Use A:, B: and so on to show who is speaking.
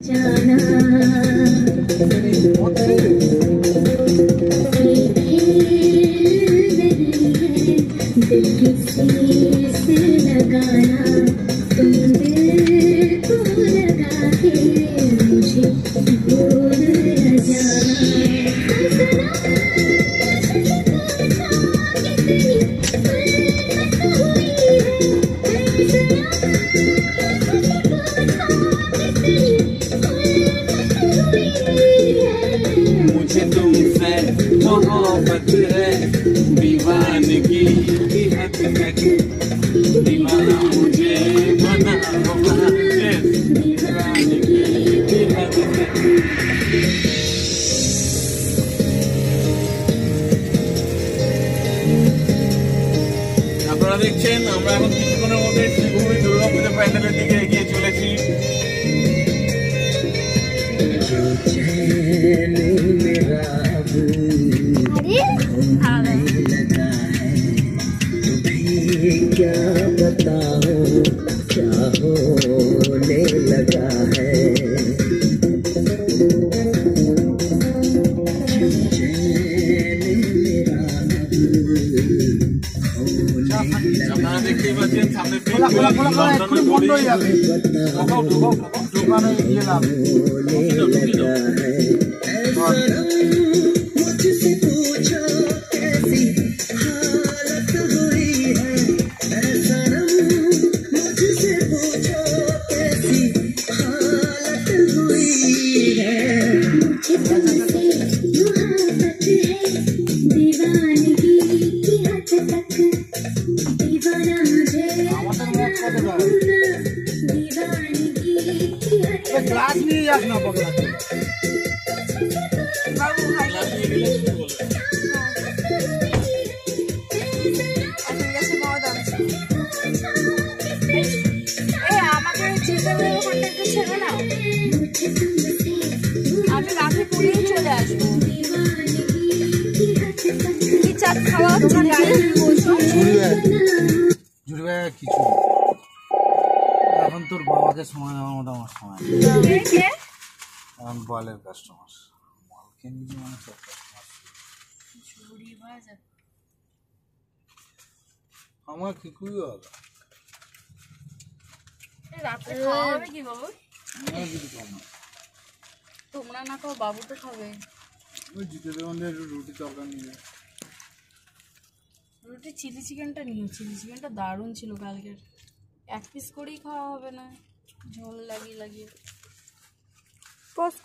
A: जाना दिल किसी से लगाना तुम दिल को लगा के मुझे भूल न जाना
B: मुझे तुमसे मोहब्बत है दीवानगी की हद तक दीवाना मुझे बना है दीवानगी की हद तक। আপনারা দেখছেন আমরা এখন কিছুক্ষণের মধ্যে শ্রীভূমি দুর্গাপুজো প্যান্ডেলের দিকে এগিয়ে চলেছি।
A: क्या बताओ क्या होने लगा है
B: আপনারা দেখতেই পাচ্ছেন সামনে বন্ধ হয়ে যাবে দোকানে গেলাম
A: मुझसे पूछो कैसी हालत हुई है सनम मुझसे पूछो कैसी हालत हुई है मुझे तुमसे मोहब्बत है दीवानगी की हद तक दीवाना मुझे दीवानगी की हद तक
B: ग्लास नहीं रखना पकड़ा
C: আমি রাতে পুড়িয়ে চলে আসবো কি চাট খাওয়া হচ্ছে
B: কিছু এখন তোর বাবাকে সময় দেওয়ার মতো আমার সময় এখন বলের কাস্টমার মালকে নিজে মানে আমার কি খুবই ভালো
C: রাতে খাওয়া হবে কি বাবু তোমরা না খাও বাবু তো খাবে
B: ওই জিতে দেওয়ার রুটি তরকারি নিয়ে
C: রুটি চিলি চিকেনটা নিও চিলি চিকেনটা দারুণ ছিল কালকের এক পিস করেই খাওয়া হবে না ঝোল লাগিয়ে লাগিয়ে পোস্ট